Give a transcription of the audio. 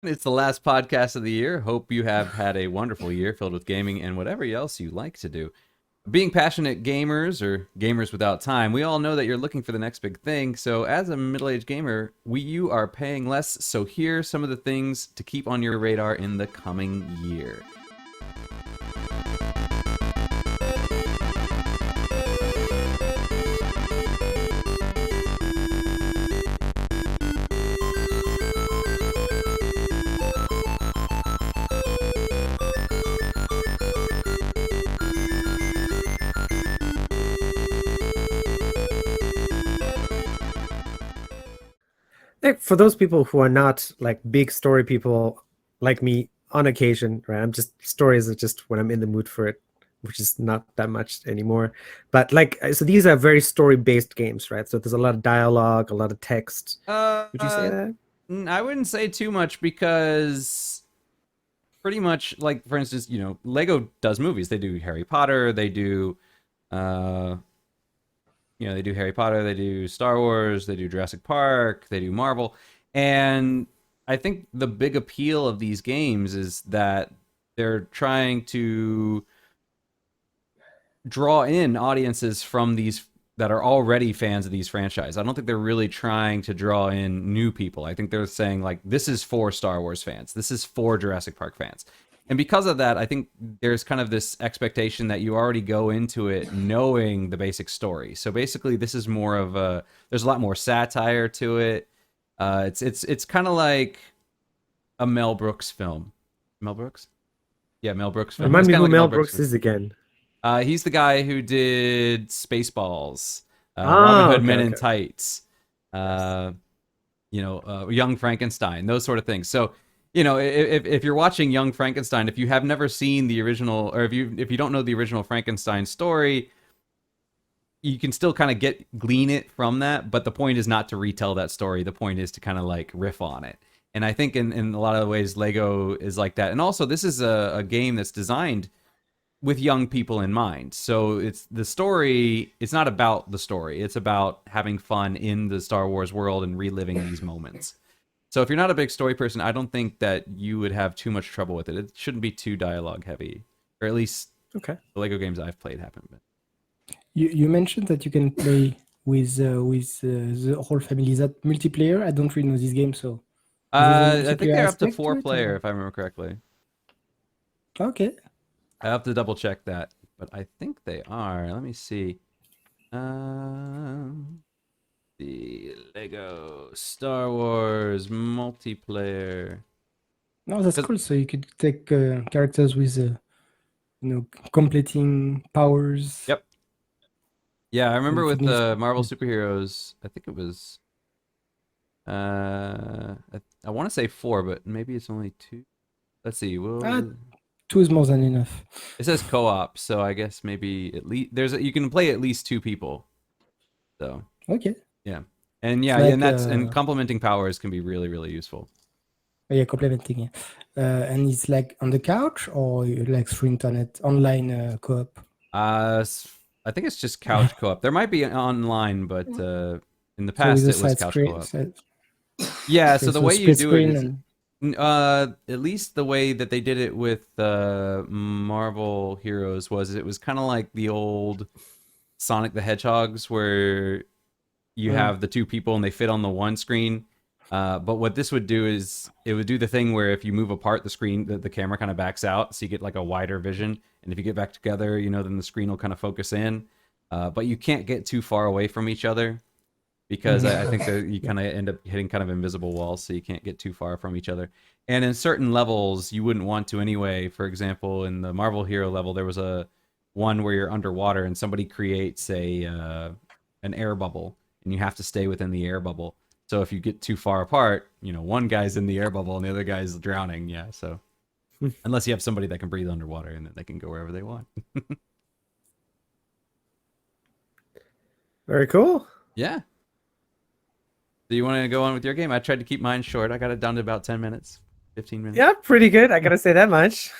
It's the last podcast of the year. Hope you have had a wonderful year filled with gaming and whatever else you like to do. Being passionate gamers or gamers without time, we all know that you're looking for the next big thing. So, as a middle-aged gamer, you are paying less. So, here are some of the things to keep on your radar in the coming year. For those people who are not like big story people like me on occasion, right? I'm just stories are just when I'm in the mood for it, which is not that much anymore. But like, so these are very story-based games, right? So there's a lot of dialogue, a lot of text. Would you say that? I wouldn't say too much because pretty much, like, for instance, Lego does movies. They do Harry Potter. They do, they do Harry Potter. They do Star Wars. They do Jurassic Park. They do Marvel. And I think the big appeal of these games is that they're trying to draw in audiences from these that are already fans of these franchises. I don't think they're really trying to draw in new people. I think they're saying, like, this is for Star Wars fans. This is for Jurassic Park fans. And because of that, I think there's kind of this expectation that you already go into it knowing the basic story. So basically, this is more of there's a lot more satire to it. It's kind of like a Mel Brooks film. Mel Brooks? Yeah, Mel Brooks film. Remind me who like Mel Brooks is again. He's the guy who did Spaceballs, Robin Hood Men in Tights, Young Frankenstein, those sort of things. So, if you're watching Young Frankenstein, if you have never seen the original, or if you don't know the original Frankenstein story, you can still kind of glean it from that. But the point is not to retell that story. The point is to kind of like riff on it. And I think in a lot of ways, Lego is like that. And also, this is a game that's designed with young people in mind. So it's the story, it's not about the story. It's about having fun in the Star Wars world and reliving these moments. So if you're not a big story person, I don't think that you would have too much trouble with it. It shouldn't be too dialogue heavy, or at least the Lego games I've played haven't been. You mentioned that you can play with the whole family. Is that multiplayer? I don't really know this game, so I think they're up to 4-player, if I remember correctly. Okay. I have to double check that, but I think they are. Let me see. The Lego Star Wars multiplayer. No, that's cool. So you could take characters with, completing powers. Yep. Yeah, I remember with the Marvel superheroes. I think it was. I want to say 4, but maybe it's only 2. Let's see. 2 is more than enough. It says co-op, so I guess maybe at least you can play at least 2 people. So okay. Yeah, and and complementing powers can be really, really useful. Yeah, complementing. Yeah. And it's like on the couch or like through internet online co-op. I think it's just couch co-op. There might be online, but in the past it was couch co-op. Yeah. Okay, so the way you do it is. At least the way that they did it with Marvel Heroes it was kind of like the old Sonic the Hedgehogs, where you have the 2 people and they fit on the one screen. But what this would do is it would do the thing where if you move apart the screen, the camera kind of backs out, so you get like a wider vision. And if you get back together, then the screen will kind of focus in. But you can't get too far away from each other, because I think that you kind of end up hitting kind of invisible walls, so you can't get too far from each other. And in certain levels, you wouldn't want to anyway. For example, in the Marvel Hero level, there was one where you're underwater and somebody creates an air bubble, and you have to stay within the air bubble. So if you get too far apart, one guy's in the air bubble and the other guy's drowning. Yeah, so unless you have somebody that can breathe underwater, and then they can go wherever they want. Very cool. Yeah. Do you want to go on with your game? I tried to keep mine short. I got it down to about 10 minutes, 15 minutes. Yeah, pretty good. I got to say that much.